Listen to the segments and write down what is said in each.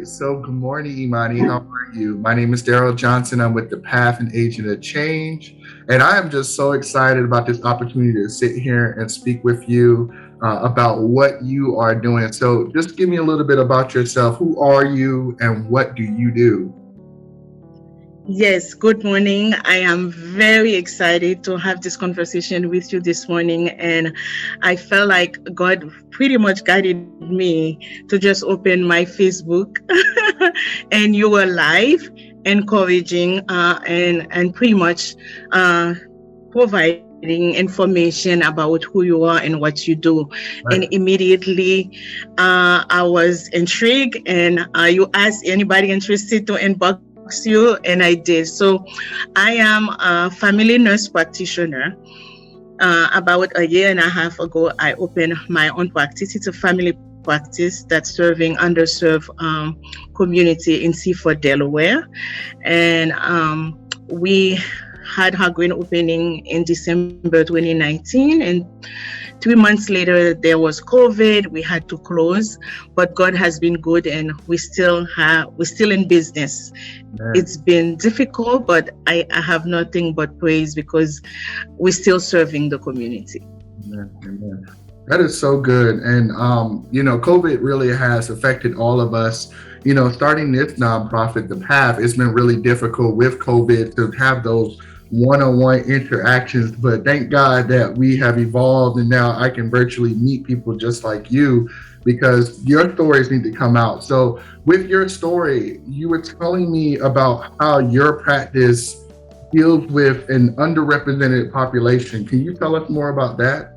right. So good morning, Imani. How are you? My name is Daryl Johnson. I'm with the Path and Agent of Change. And I am just so excited about this opportunity to sit here and speak with you about what you are doing. So just give me a little bit about yourself. Who are you and what do you do? Yes, good morning. I am very excited to have this conversation with you this morning. And I felt like God pretty much guided me to just open my Facebook and you were live, encouraging and pretty much uh, providing information about who you are and what you do. And Right. immediately I was intrigued, and you asked anybody interested to inbox you, and I did. So I am a family nurse practitioner. About a year and a half ago, I opened my own practice. It's a family practice that's serving underserved community in Seaford, Delaware. And we had our grand opening in December 2019, and 3 months later there was COVID. We had to close, but God has been good, and we're still in business. Amen. It's been difficult, but I have nothing but praise because we're still serving the community. Amen. Amen. That is so good. And, COVID really has affected all of us. Starting this nonprofit, The Path, it's been really difficult with COVID to have those one-on-one interactions. But thank God that we have evolved and now I can virtually meet people just like you because your stories need to come out. So, with your story, you were telling me about how your practice deals with an underrepresented population. Can you tell us more about that?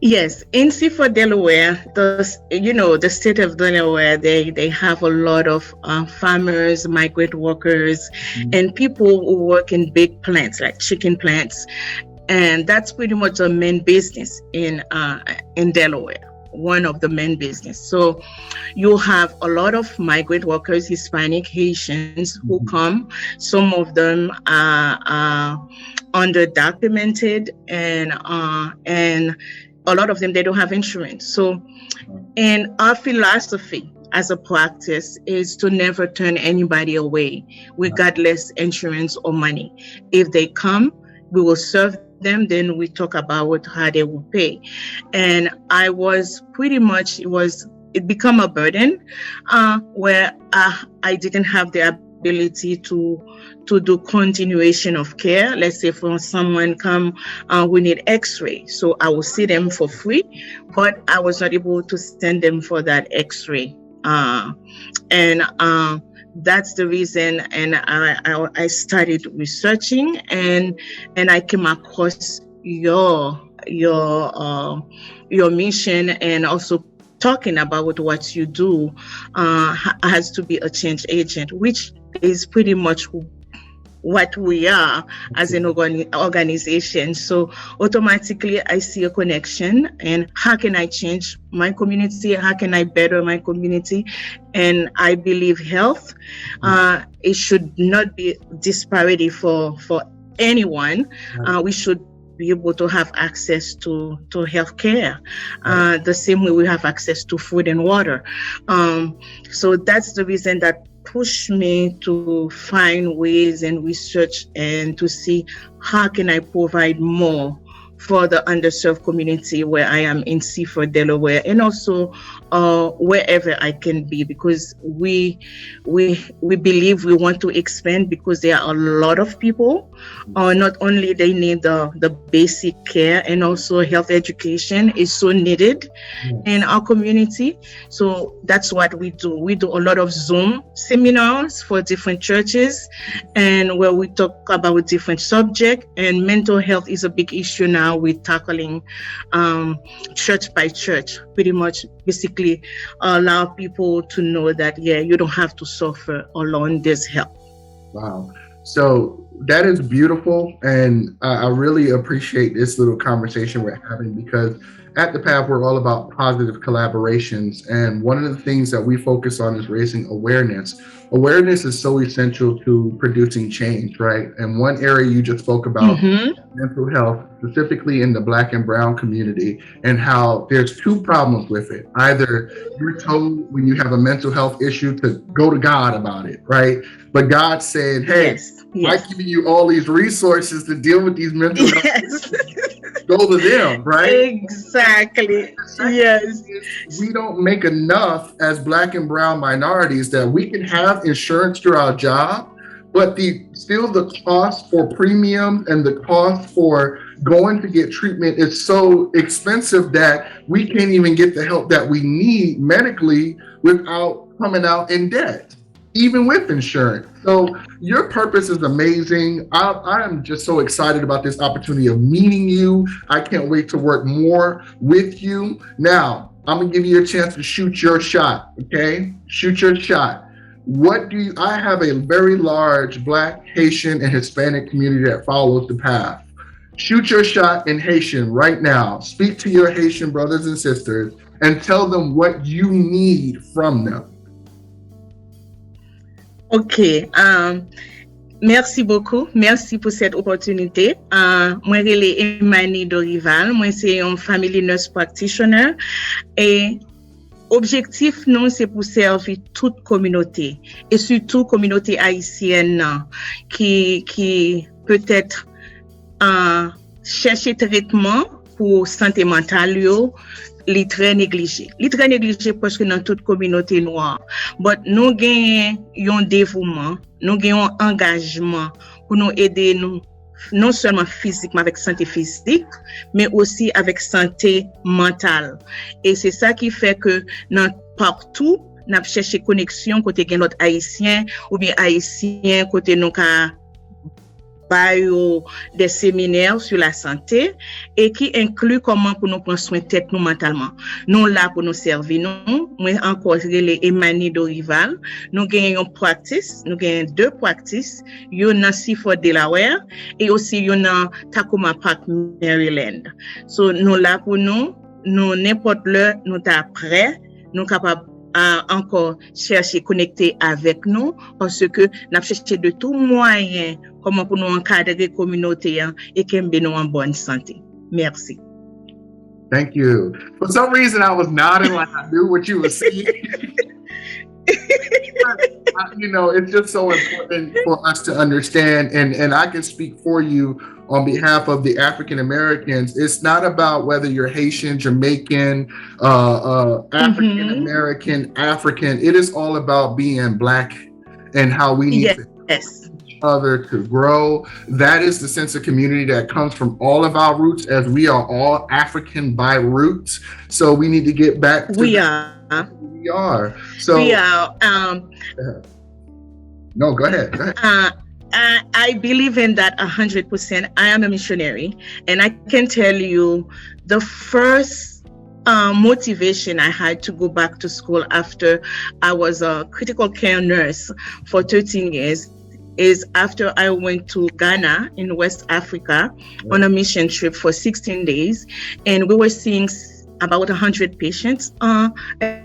Yes, in Seaford, Delaware, the state of Delaware, they have a lot of farmers, migrant workers, and people who work in big plants like chicken plants, and that's pretty much a main business in Delaware. One of the main business. So you have a lot of migrant workers, Hispanic, Haitians who come. Some of them are underdocumented, and a lot of them, they don't have insurance. So, and our philosophy as a practice is to never turn anybody away, regardless insurance or money. If they come, we will serve them. Then we talk about how they will pay. And I was pretty much, it become a burden where I didn't have the ability to do continuation of care. Let's say for someone come, we need x-ray. So I will see them for free, but I was not able to send them for that x-ray. And that's the reason. And I started researching, and I came across your mission, and also talking about what you do has to be a change agent, which is pretty much what we are as an organization. So automatically I see a connection, and how can I change my community? How can I better my community? And I believe health, it should not be disparity for anyone. We should be able to have access to health care, the same way we have access to food and water. So that's the reason that pushed me to find ways and research and to see how can I provide more for the underserved community where I am in Seaford, Delaware, and also wherever I can be, because we believe we want to expand, because there are a lot of people. Not only they need the basic care, and also health education is so needed in our community. So that's what we do. We do a lot of Zoom seminars for different churches, and where we talk about different subjects. And mental health is a big issue now. We're tackling church by church, pretty much basically allow people to know that, you don't have to suffer alone, there's help. Wow. So that is beautiful. And I really appreciate this little conversation we're having, because at the PAF, we're all about positive collaborations. And one of the things that we focus on is raising awareness. Awareness is so essential to producing change, right? And one area you just spoke about, mental health, specifically in the Black and Brown community, and how there's two problems with it. Either you're told when you have a mental health issue to go to God about it, right? But God said, hey, I'm giving you all these resources to deal with these mental health issues. Go to them, right? Exactly. Yes. We don't make enough as Black and Brown minorities that we can have insurance through our job, but still the cost for premium and the cost for going to get treatment is so expensive that we can't even get the help that we need medically without coming out in debt, even with insurance. So your purpose is amazing. I am just so excited about this opportunity of meeting you. I can't wait to work more with you. Now, I'm gonna give you a chance to shoot your shot, okay? Shoot your shot. I have a very large Black, Haitian, and Hispanic community that follows the path. Shoot your shot in Haitian right now. Speak to your Haitian brothers and sisters and tell them what you need from them. OK. Merci beaucoup. Merci pour cette opportunité. Moi, je suis Emanie Dorival. Moi, c'est un family nurse practitioner. Et objectif, non, c'est pour servir toute communauté. Et surtout, communauté haïtienne qui peut-être chercher traitement pour santé mentale, li très négligé. Li très négligé parce que dans toute communauté noire. But nous gagnons un dévouement, nous gagnons un engagement pour nous aider nous non seulement physiquement avec santé physique, mais aussi avec santé mentale. Et c'est ça qui fait que partout, nous cherchons connexion côté gen l'autre haïtien ou bien haïtien côté nous ka des séminaires sur la santé et qui inclut comment pour nous prendre soin de tête nous mentalement. Nous là pour nous servir. Moi encore les Emanie Dorival. Nous gagnons practice, nous gagnons 2 practices, une dans Seaford Delaware et aussi une dans Tacoma Park Maryland. So nous là pour nous n'importe l'heure nous ta prêt, nous capable encore chercher connecter avec nous parce que nous cherché de tout moyen comment pour nous encadrer communauté et qu'elle nous en bonne santé. Merci. Thank you. For some reason, I was nodding like I knew what you were saying. It's just so important for us to understand, and I can speak for you on behalf of the African Americans. It's not about whether you're Haitian, Jamaican, African American, African. It is all about being Black and how we need to help each other to grow. That is the sense of community that comes from all of our roots, as we are all African by roots. So we need to get back to we are. So we are. No, go ahead. I believe in that 100%. I am a missionary, and I can tell you the first motivation I had to go back to school after I was a critical care nurse for 13 years is after I went to Ghana in West Africa on a mission trip for 16 days, and we were seeing about 100 patients a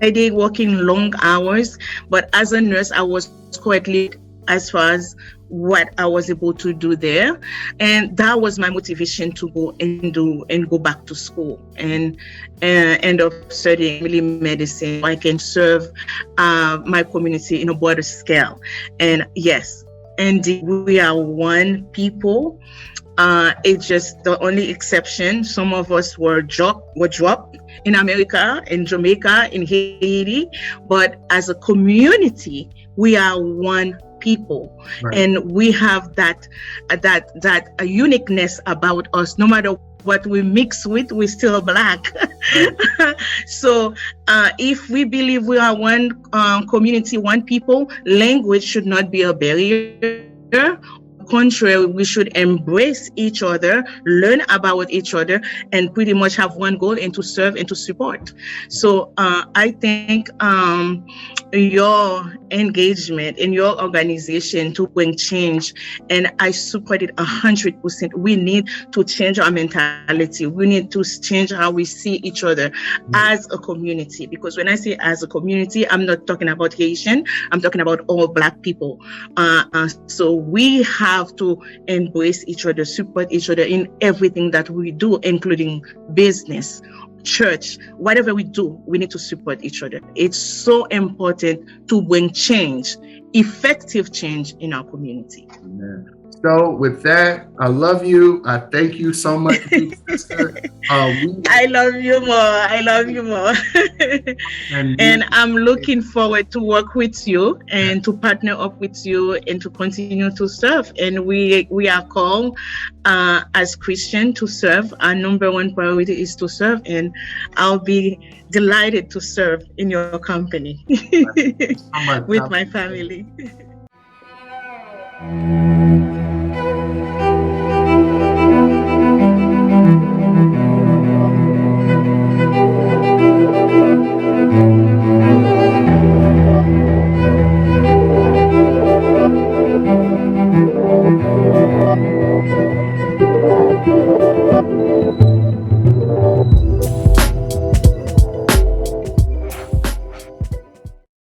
day, working long hours. But as a nurse, I was quite late as far as what I was able to do there, and that was my motivation to go and go back to school and end up studying really medicine. I can serve my community in a broader scale. And yes, indeed, we are one people. It's just the only exception. Some of us were dropped in America, in Jamaica, in Haiti, but as a community, we are one people, right. And we have that uniqueness about us. No matter what we mix with, we're still Black. Right. So if we believe we are one community, one people, language should not be a barrier. contrary, we should embrace each other, learn about each other, and pretty much have one goal, and to serve and to support. So I think your engagement in your organization to bring change, and I support it 100%. We need to change our mentality. We need to change how we see each other as a community. Because when I say as a community, I'm not talking about Haitian. I'm talking about all Black people. So we have to embrace each other, support each other in everything that we do, including business, church, whatever we do, we need to support each other. It's so important to bring change, effective change in our community. Amen. So with that, I love you. I thank you so much, sister. I love you more. I love you more. And I'm looking forward to work with you and to partner up with you and to continue to serve. And we are called as Christian to serve. Our number one priority is to serve, and I'll be delighted to serve in your company with my family.